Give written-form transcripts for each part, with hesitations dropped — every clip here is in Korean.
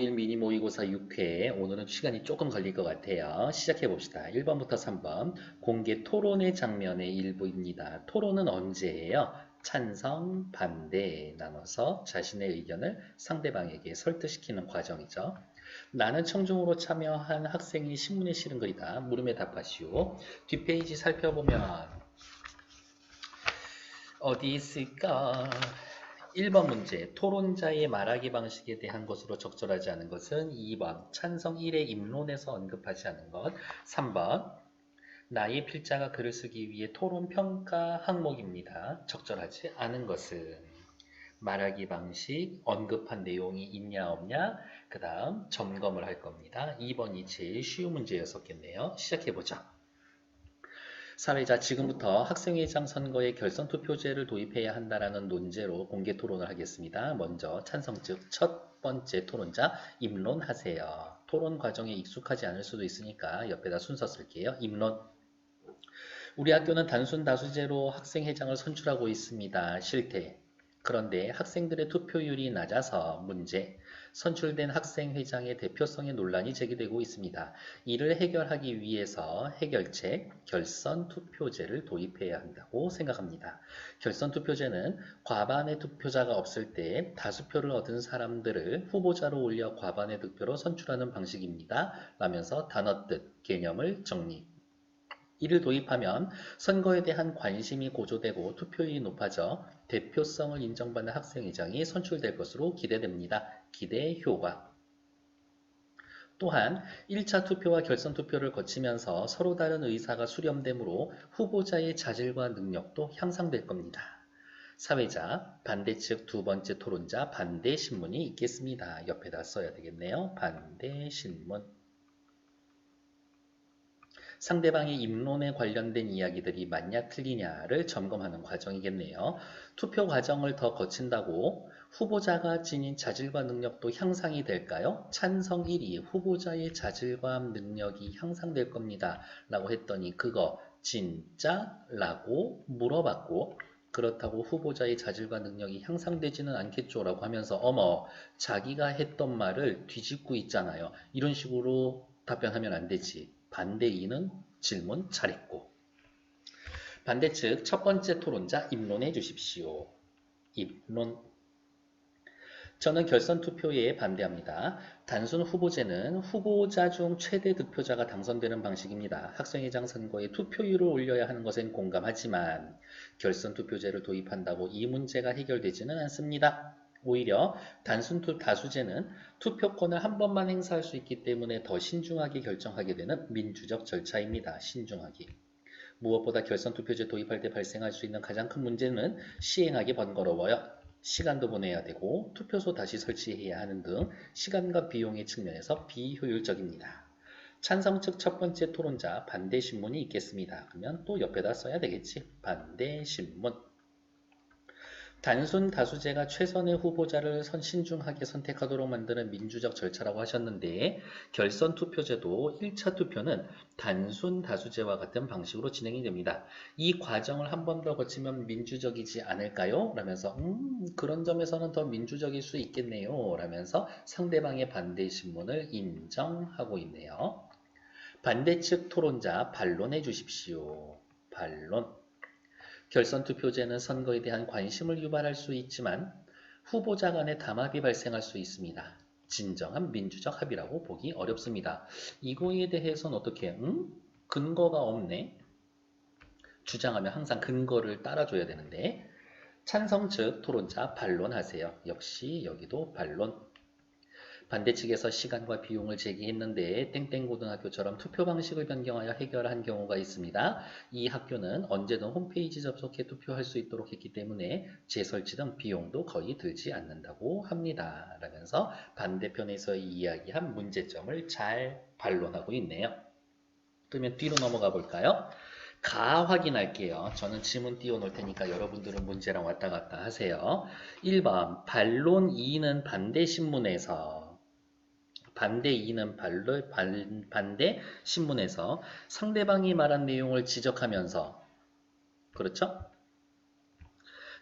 고1 미니 모의고사 6회. 오늘은 시간이 조금 걸릴 것 같아요. 시작해 봅시다. 1번부터 3번. 공개 토론의 장면의 일부입니다. 토론은 언제예요? 찬성, 반대 나눠서 자신의 의견을 상대방에게 설득시키는 과정이죠. 나는 청중으로 참여한 학생이 신문에 실은 글이다. 물음에 답하시오. 뒷페이지 살펴보면 어디 있을까? 1번 문제, 토론자의 말하기 방식에 대한 것으로 적절하지 않은 것은 2번, 찬성 1의 입론에서 언급하지 않은 것. 3번, 나의 필자가 글을 쓰기 위해 토론 평가 항목입니다. 적절하지 않은 것은 말하기 방식, 언급한 내용이 있냐 없냐, 그 다음 점검을 할 겁니다. 2번이 제일 쉬운 문제였었겠네요. 시작해보자. 사회자, 지금부터 학생회장 선거에 결선 투표제를 도입해야 한다라는 논제로 공개 토론을 하겠습니다. 먼저 찬성 측 첫 번째 토론자 입론하세요. 토론 과정에 익숙하지 않을 수도 있으니까 옆에다 순서 쓸게요. 입론. 우리 학교는 단순 다수제로 학생회장을 선출하고 있습니다. 실태. 그런데 학생들의 투표율이 낮아서 문제. 선출된 학생회장의 대표성에 논란이 제기되고 있습니다. 이를 해결하기 위해서 해결책, 결선 투표제를 도입해야 한다고 생각합니다. 결선 투표제는 과반의 득표자가 없을 때 다수표를 얻은 사람들을 후보자로 올려 과반의 득표로 선출하는 방식입니다. 라면서 단어 뜻, 개념을 정리. 이를 도입하면 선거에 대한 관심이 고조되고 투표율이 높아져 대표성을 인정받는 학생회장이 선출될 것으로 기대됩니다. 기대 효과. 또한 1차 투표와 결선 투표를 거치면서 서로 다른 의사가 수렴되므로 후보자의 자질과 능력도 향상될 겁니다. 사회자, 반대측 두 번째 토론자 반대 신문이 있겠습니다. 옆에다 써야 되겠네요. 반대 신문. 상대방의 입론에 관련된 이야기들이 맞냐 틀리냐를 점검하는 과정이겠네요. 투표 과정을 더 거친다고 후보자가 지닌 자질과 능력도 향상이 될까요? 찬성 1위 후보자의 자질과 능력이 향상될 겁니다. 라고 했더니 그거 진짜? 라고 물어봤고 그렇다고 후보자의 자질과 능력이 향상되지는 않겠죠 라고 하면서 어머 자기가 했던 말을 뒤집고 있잖아요. 이런 식으로 답변하면 안 되지. 반대 2는 질문 잘했고. 반대측 첫 번째 토론자 입론해 주십시오. 입론. 저는 결선 투표에 반대합니다. 단순 후보제는 후보자 중 최대 득표자가 당선되는 방식입니다. 학생회장 선거에 투표율을 올려야 하는 것엔 공감하지만 결선 투표제를 도입한다고 이 문제가 해결되지는 않습니다. 오히려 단순 다수제는 투표권을 한 번만 행사할 수 있기 때문에 더 신중하게 결정하게 되는 민주적 절차입니다. 신중하게. 무엇보다 결선 투표제 도입할 때 발생할 수 있는 가장 큰 문제는 시행하기 번거로워요. 시간도 보내야 되고 투표소 다시 설치해야 하는 등 시간과 비용의 측면에서 비효율적입니다. 찬성 측 첫 번째 토론자 반대 신문이 있겠습니다. 그러면 또 옆에다 써야 되겠지. 반대 신문. 단순 다수제가 최선의 후보자를 신중하게 선택하도록 만드는 민주적 절차라고 하셨는데 결선 투표제도 1차 투표는 단순 다수제와 같은 방식으로 진행이 됩니다. 이 과정을 한 번 더 거치면 민주적이지 않을까요? 라면서 그런 점에서는 더 민주적일 수 있겠네요. 라면서 상대방의 반대 신문을 인정하고 있네요. 반대측 토론자 반론해 주십시오. 반론. 결선 투표제는 선거에 대한 관심을 유발할 수 있지만 후보자 간의 담합이 발생할 수 있습니다. 진정한 민주적 합의라고 보기 어렵습니다. 이거에 대해서는 어떻게 근거가 없네? 주장하면 항상 근거를 따라줘야 되는데 찬성 측 토론자 반론하세요. 역시 여기도 반론. 반대측에서 시간과 비용을 제기했는데 땡땡고등학교처럼 투표 방식을 변경하여 해결한 경우가 있습니다. 이 학교는 언제든 홈페이지 접속해 투표할 수 있도록 했기 때문에 재설치 등 비용도 거의 들지 않는다고 합니다. 라면서 반대편에서 이야기한 문제점을 잘 반론하고 있네요. 그러면 뒤로 넘어가 볼까요? 가 확인할게요. 저는 지문 띄워놓을 테니까 여러분들은 문제랑 왔다 갔다 하세요. 1번 반론 2는 반대 신문에서 반대 2는 반대 신문에서 상대방이 말한 내용을 지적하면서 그렇죠?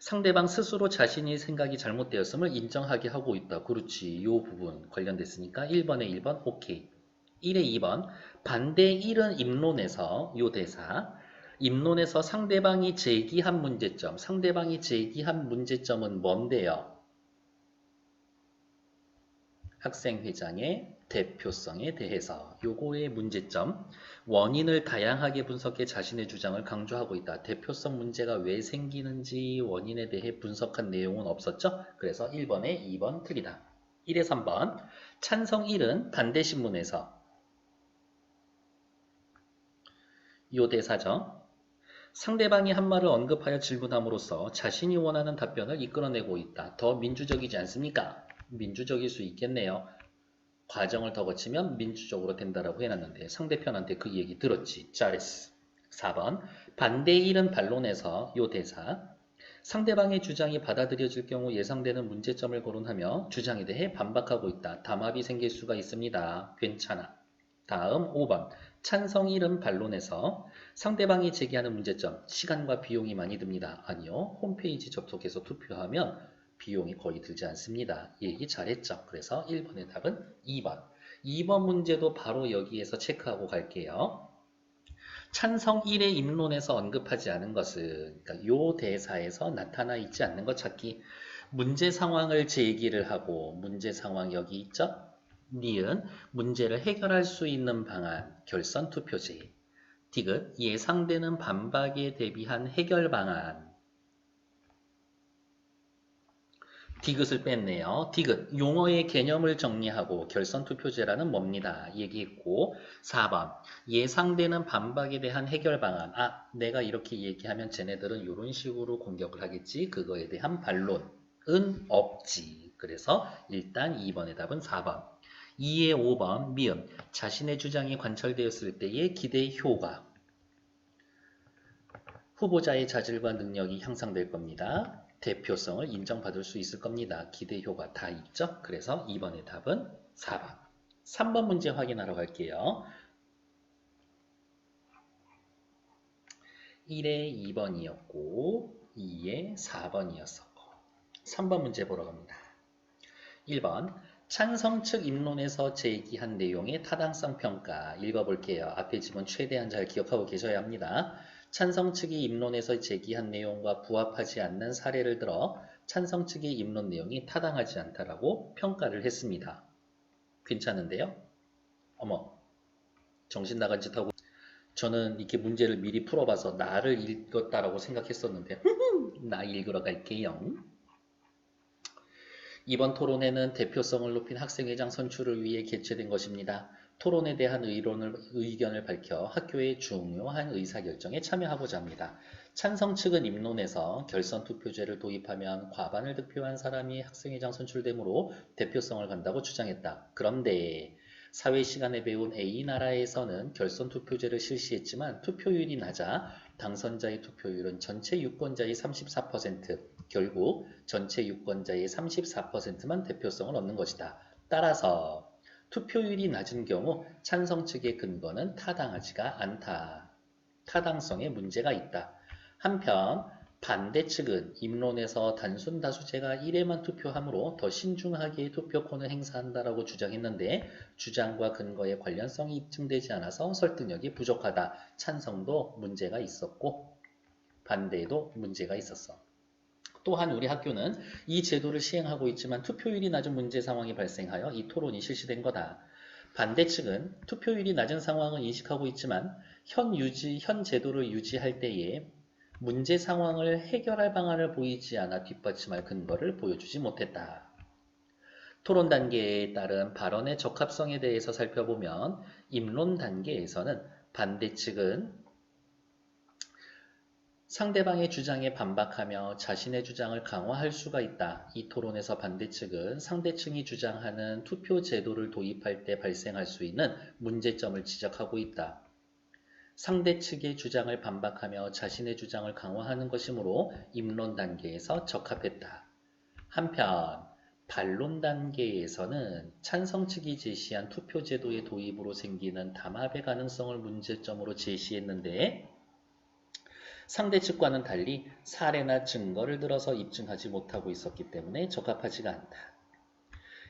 상대방 스스로 자신이 생각이 잘못되었음을 인정하게 하고 있다. 그렇지. 이 부분 관련됐으니까 1번에 1번 오케이. 1에 2번 반대 1은 입론에서 요 대사 입론에서 상대방이 제기한 문제점은 뭔데요? 학생회장의 대표성에 대해서 요거의 문제점 원인을 다양하게 분석해 자신의 주장을 강조하고 있다. 대표성 문제가 왜 생기는지 원인에 대해 분석한 내용은 없었죠? 그래서 1번에 2번 틀리다. 1에 3번 찬성 1은 반대신문에서 요 대사죠. 상대방이 한 말을 언급하여 질문함으로써 자신이 원하는 답변을 이끌어내고 있다. 더 민주적이지 않습니까? 민주적일 수 있겠네요. 과정을 더 거치면 민주적으로 된다라고 해놨는데 상대편한테 그 얘기 들었지. 잘했어. 4번 반대 1은 반론에서 요 대사 상대방의 주장이 받아들여질 경우 예상되는 문제점을 거론하며 주장에 대해 반박하고 있다. 담합이 생길 수가 있습니다. 괜찮아. 다음 5번 찬성 1은 반론에서 상대방이 제기하는 문제점 시간과 비용이 많이 듭니다. 아니요. 홈페이지 접속해서 투표하면 비용이 거의 들지 않습니다. 얘기 잘했죠. 그래서 1번의 답은 2번. 2번 문제도 바로 여기에서 체크하고 갈게요. 찬성 1의 입론에서 언급하지 않은 것은 그러니까 요 대사에서 나타나 있지 않는 것 찾기. 문제 상황을 제기를 하고 문제 상황 여기 있죠? 니은 문제를 해결할 수 있는 방안 결선 투표제. 디귿 예상되는 반박에 대비한 해결 방안. 디귿을 뺐네요. 디귿 용어의 개념을 정리하고 결선 투표제라는 뭡니다. 얘기했고 4번 예상되는 반박에 대한 해결 방안. 내가 이렇게 얘기하면 쟤네들은 이런 식으로 공격을 하겠지. 그거에 대한 반론은 없지. 그래서 일단 2번의 답은 4번. 2에 5번 미음 자신의 주장이 관철되었을 때의 기대 효과. 후보자의 자질과 능력이 향상될 겁니다. 대표성을 인정받을 수 있을 겁니다. 기대 효과 다 있죠? 그래서 2번의 답은 4번. 3번 문제 확인하러 갈게요. 1에 2번이었고 2에 4번이었었고 3번 문제 보러 갑니다. 1번 찬성 측 입론에서 제기한 내용의 타당성 평가 읽어볼게요. 앞에 지문 최대한 잘 기억하고 계셔야 합니다. 찬성 측이 입론에서 제기한 내용과 부합하지 않는 사례를 들어 찬성 측의 입론 내용이 타당하지 않다라고 평가를 했습니다. 괜찮은데요? 어머, 정신 나간 짓 하고 저는 이렇게 문제를 미리 풀어봐서 나를 읽었다라고 생각했었는데 나 읽으러 갈게요. 이번 토론회는 대표성을 높인 학생회장 선출을 위해 개최된 것입니다. 토론에 대한 의견을 밝혀 학교의 중요한 의사결정에 참여하고자 합니다. 찬성 측은 입론에서 결선 투표제를 도입하면 과반을 득표한 사람이 학생회장 선출되므로 대표성을 간다고 주장했다. 그런데 사회 시간에 배운 A나라에서는 결선 투표제를 실시했지만 투표율이 낮아 당선자의 투표율은 전체 유권자의 34%, 결국 전체 유권자의 34%만 대표성을 얻는 것이다. 따라서 투표율이 낮은 경우 찬성 측의 근거는 타당하지가 않다. 타당성에 문제가 있다. 한편 반대 측은 입론에서 단순 다수제가 1회만 투표하므로 더 신중하게 투표권을 행사한다라고 주장했는데 주장과 근거의 관련성이 입증되지 않아서 설득력이 부족하다. 찬성도 문제가 있었고 반대에도 문제가 있었어. 또한 우리 학교는 이 제도를 시행하고 있지만 투표율이 낮은 문제 상황이 발생하여 이 토론이 실시된 거다. 반대 측은 투표율이 낮은 상황을 인식하고 있지만 현 제도를 유지할 때에 문제 상황을 해결할 방안을 보이지 않아 뒷받침할 근거를 보여주지 못했다. 토론 단계에 따른 발언의 적합성에 대해서 살펴보면 입론 단계에서는 반대 측은 상대방의 주장에 반박하며 자신의 주장을 강화할 수가 있다. 이 토론에서 반대 측은 상대층이 주장하는 투표 제도를 도입할 때 발생할 수 있는 문제점을 지적하고 있다. 상대 측의 주장을 반박하며 자신의 주장을 강화하는 것이므로 입론 단계에서 적합했다. 한편 반론 단계에서는 찬성 측이 제시한 투표 제도의 도입으로 생기는 담합의 가능성을 문제점으로 제시했는데 상대 측과는 달리 사례나 증거를 들어서 입증하지 못하고 있었기 때문에 적합하지가 않다.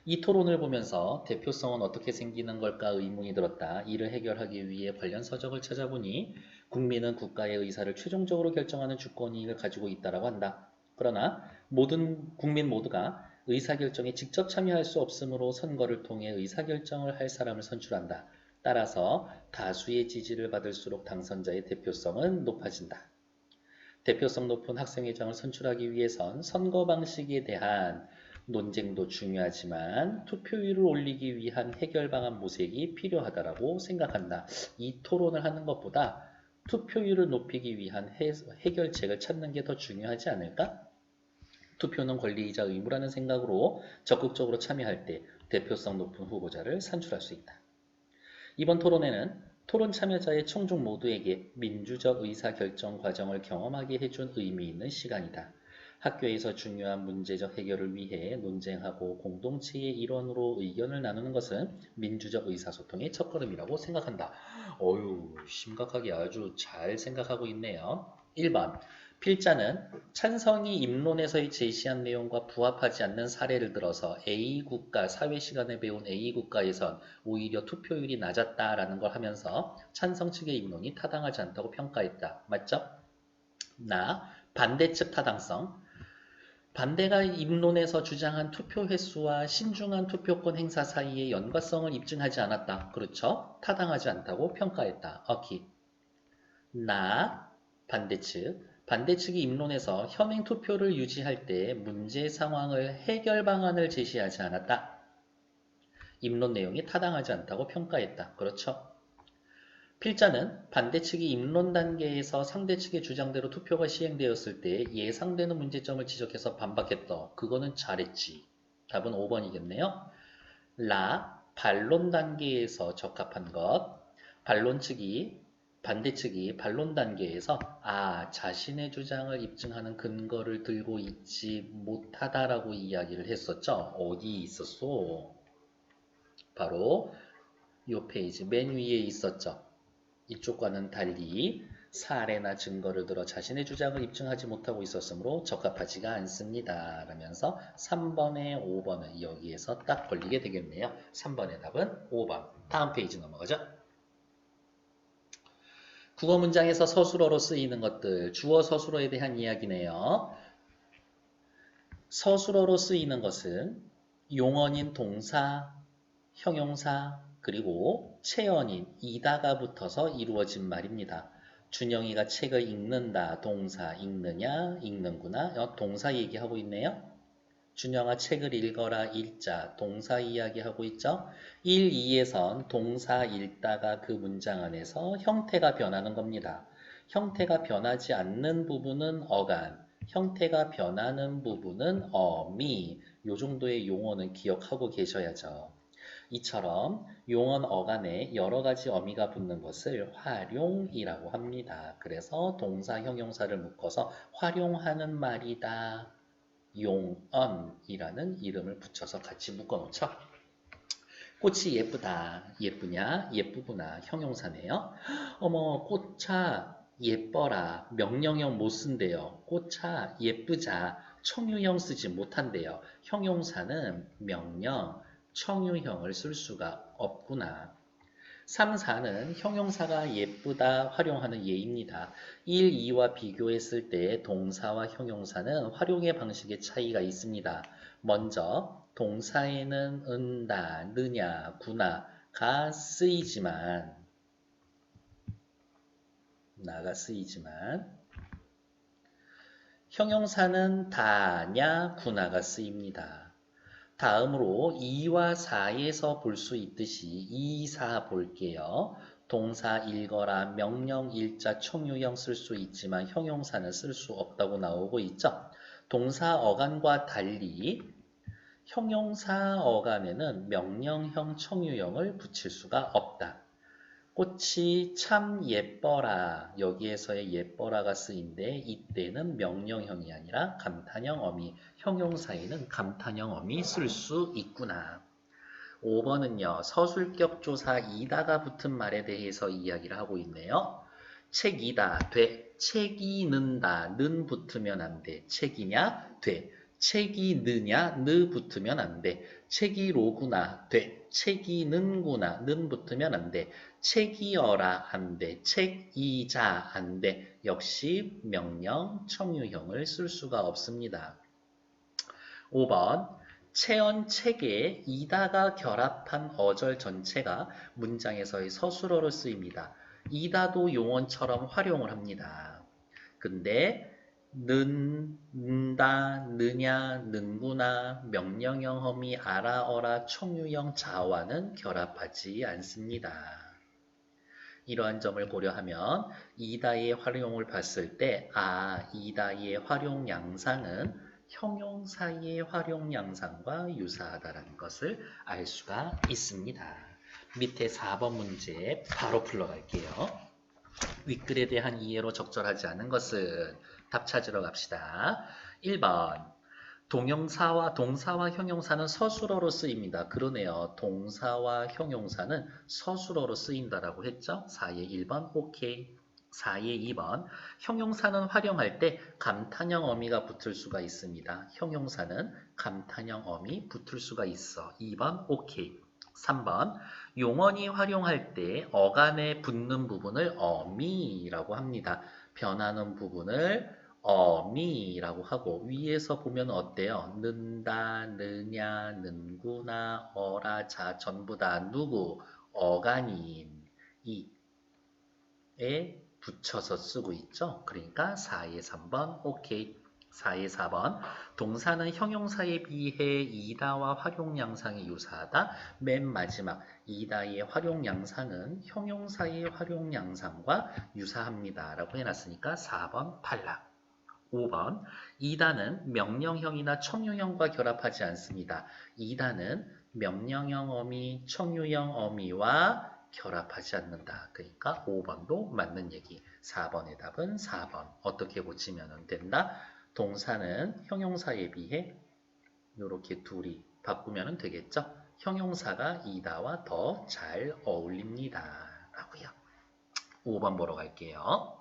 이 토론을 보면서 대표성은 어떻게 생기는 걸까 의문이 들었다. 이를 해결하기 위해 관련 서적을 찾아보니 국민은 국가의 의사를 최종적으로 결정하는 주권이익을 가지고 있다고 한다. 그러나 모든 국민 모두가 의사결정에 직접 참여할 수 없으므로 선거를 통해 의사결정을 할 사람을 선출한다. 따라서 다수의 지지를 받을수록 당선자의 대표성은 높아진다. 대표성 높은 학생회장을 선출하기 위해선 선거 방식에 대한 논쟁도 중요하지만 투표율을 올리기 위한 해결 방안 모색이 필요하다고 생각한다. 이 토론을 하는 것보다 투표율을 높이기 위한 해결책을 찾는 게 더 중요하지 않을까? 투표는 권리이자 의무라는 생각으로 적극적으로 참여할 때 대표성 높은 후보자를 선출할 수 있다. 이번 토론회는 토론 참여자의 청중 모두에게 민주적 의사결정 과정을 경험하게 해준 의미 있는 시간이다. 학교에서 중요한 문제적 해결을 위해 논쟁하고 공동체의 일원으로 의견을 나누는 것은 민주적 의사소통의 첫걸음이라고 생각한다. 어휴, 심각하게 아주 잘 생각하고 있네요. 1번. 필자는 찬성이 입론에서 제시한 내용과 부합하지 않는 사례를 들어서 A국가, 사회시간에 배운 A국가에선 오히려 투표율이 낮았다라는 걸 하면서 찬성 측의 입론이 타당하지 않다고 평가했다. 맞죠? 반대측 타당성. 반대가 입론에서 주장한 투표 횟수와 신중한 투표권 행사 사이의 연관성을 입증하지 않았다. 그렇죠? 타당하지 않다고 평가했다. 반대측. 반대측이 입론에서 현행 투표를 유지할 때 문제 상황을 해결 방안을 제시하지 않았다. 입론 내용이 타당하지 않다고 평가했다. 그렇죠? 필자는 반대측이 입론 단계에서 상대측의 주장대로 투표가 시행되었을 때 예상되는 문제점을 지적해서 반박했다. 그거는 잘했지. 답은 5번이겠네요. 반론 단계에서 적합한 것. 반대측이 반론 단계에서 자신의 주장을 입증하는 근거를 들고 있지 못하다라고 이야기를 했었죠. 어디 있었어? 바로 이 페이지 맨 위에 있었죠. 이쪽과는 달리 사례나 증거를 들어 자신의 주장을 입증하지 못하고 있었으므로 적합하지가 않습니다. 라면서 3번에 5번은 여기에서 딱 걸리게 되겠네요. 3번의 답은 5번. 다음 페이지 넘어가죠. 국어 문장에서 서술어로 쓰이는 것들, 주어 서술어에 대한 이야기네요. 서술어로 쓰이는 것은 용언인 동사, 형용사, 그리고 체언인 이다가 붙어서 이루어진 말입니다. 준영이가 책을 읽는다. 동사 읽느냐, 읽는구나. 동사 얘기하고 있네요. 준영아 책을 읽어라. 읽자. 동사 이야기하고 있죠. 1, 2에선 동사 읽다가 그 문장 안에서 형태가 변하는 겁니다. 형태가 변하지 않는 부분은 어간, 형태가 변하는 부분은 어미. 요 정도의 용어는 기억하고 계셔야죠. 이처럼 용언 어간에 여러 가지 어미가 붙는 것을 활용이라고 합니다. 그래서 동사, 형용사를 묶어서 활용하는 말이다. 용언이라는 이름을 붙여서 같이 묶어놓죠. 꽃이 예쁘다. 예쁘냐? 예쁘구나. 형용사네요. 어머, 꽃차 예뻐라. 명령형 못 쓴대요. 꽃차 예쁘자. 청유형 쓰지 못한대요. 형용사는 명령, 청유형을 쓸 수가 없구나. 3, 4는 형용사가 예쁘다 활용하는 예입니다. 1, 2와 비교했을 때 동사와 형용사는 활용의 방식의 차이가 있습니다. 먼저 동사에는 은다, 느냐, 구나가 쓰이지만 형용사는 다냐, 구나가 쓰입니다. 다음으로 2와 4에서 볼 수 있듯이 2, 4 볼게요. 동사 읽어라, 명령, 일자, 청유형 쓸 수 있지만 형용사는 쓸 수 없다고 나오고 있죠. 동사 어간과 달리 형용사 어간에는 명령형, 청유형을 붙일 수가 없다. 꽃이 참 예뻐라. 여기에서의 예뻐라가 쓰인데 이때는 명령형이 아니라 감탄형 어미, 형용사에는 감탄형 어미 쓸 수 있구나. 5번은요. 서술격 조사 이다가 붙은 말에 대해서 이야기를 하고 있네요. 책이다, 책이 는다. 는 붙으면 안 돼. 책이냐? 돼. 책이 느냐? 느 붙으면 안 돼. 책이로구나. 돼. 책이 는구나. 는 붙으면 안 돼. 책이어라. 안 돼. 책이자. 안 돼. 역시 명령, 청유형을 쓸 수가 없습니다. 5번. 체언 책에 이다가 결합한 어절 전체가 문장에서의 서술어로 쓰입니다. 이다도 용언처럼 활용을 합니다. 근데 는다, 느냐, 는구나, 명령형 험이 알아, 어라, 청유형 자와는 결합하지 않습니다. 이러한 점을 고려하면 이다의 활용을 봤을 때 이다의 활용 양상은 형용사의 활용 양상과 유사하다는 것을 알 수가 있습니다. 밑에 4번 문제 바로 풀러갈게요. 윗글에 대한 이해로 적절하지 않은 것은 답 찾으러 갑시다. 1번 동사와 형용사는 서술어로 쓰입니다. 그러네요. 동사와 형용사는 서술어로 쓰인다라고 했죠. 4의 1번 오케이. 4의 2번 형용사는 활용할 때 감탄형 어미가 붙을 수가 있습니다. 형용사는 감탄형 어미 붙을 수가 있어. 2번 오케이. 3번 용언이 활용할 때 어간에 붙는 부분을 어미라고 합니다. 변하는 부분을 어미라고 하고 위에서 보면 어때요? 는다, 느냐, 는구나, 어라, 자, 전부 다 누구? 어간인 이에 붙여서 쓰고 있죠. 그러니까 4의 3번 오케이. 4의 4번 동사는 형용사에 비해 이다와 활용 양상이 유사하다. 맨 마지막 이다의 활용 양상은 형용사의 활용 양상과 유사합니다. 라고 해놨으니까 4번 탈락. 5번 이다는 명령형이나 청유형과 결합하지 않습니다. 이다는 명령형 어미, 청유형 어미와 결합하지 않는다. 그러니까 5번도 맞는 얘기. 4번의 답은 4번. 어떻게 고치면 된다? 동사는 형용사에 비해 이렇게 둘이 바꾸면 되겠죠? 형용사가 이다와 더 잘 어울립니다. 라고요. 5번 보러 갈게요.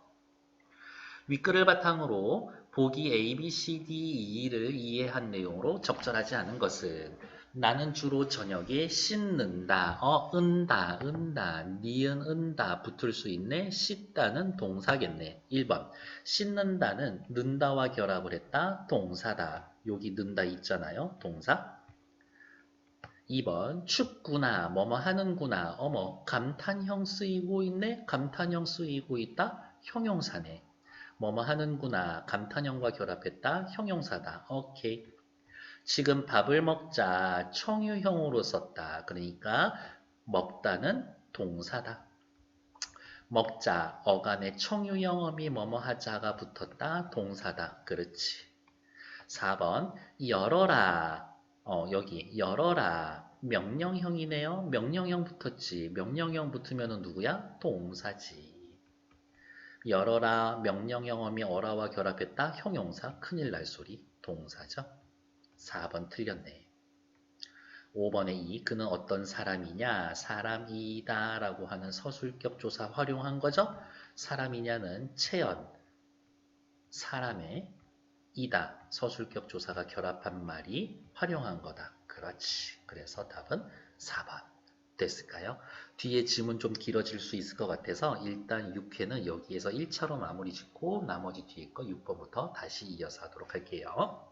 윗글을 바탕으로 보기 A, B, C, D, E를 이해한 내용으로 적절하지 않은 것은 나는 주로 저녁에 씻는다, 은다, 니은 은다 붙을 수 있네. 씻다는 동사겠네. 1번 씻는다는 는다와 결합을 했다. 동사다. 여기 는다 있잖아요. 동사. 2번 춥구나, 뭐뭐 하는구나, 감탄형 쓰이고 있네. 감탄형 쓰이고 있다. 형용사네. 뭐뭐 하는구나, 감탄형과 결합했다. 형용사다. 오케이. 지금 밥을 먹자. 청유형으로 썼다. 그러니까 먹다는 동사다. 먹자. 어간에 청유형 어미 뭐뭐 하자가 붙었다. 동사다. 그렇지. 4번 열어라. 여기 열어라. 명령형이네요. 명령형 붙었지. 명령형 붙으면 누구야? 동사지. 열어라, 명령형 어미 어라와 결합했다. 형용사, 큰일 날 소리, 동사죠. 4번 틀렸네. 5번에 2, 그는 어떤 사람이냐? 사람이다 라고 하는 서술격 조사 활용한 거죠. 사람이냐는 체언, 사람의 이다. 서술격 조사가 결합한 말이 활용한 거다. 그렇지. 그래서 답은 4번. 됐을까요? 뒤에 질문 좀 길어질 수 있을 것 같아서 일단 6회는 여기에서 1차로 마무리 짓고 나머지 뒤에 거 6번부터 다시 이어서 하도록 할게요.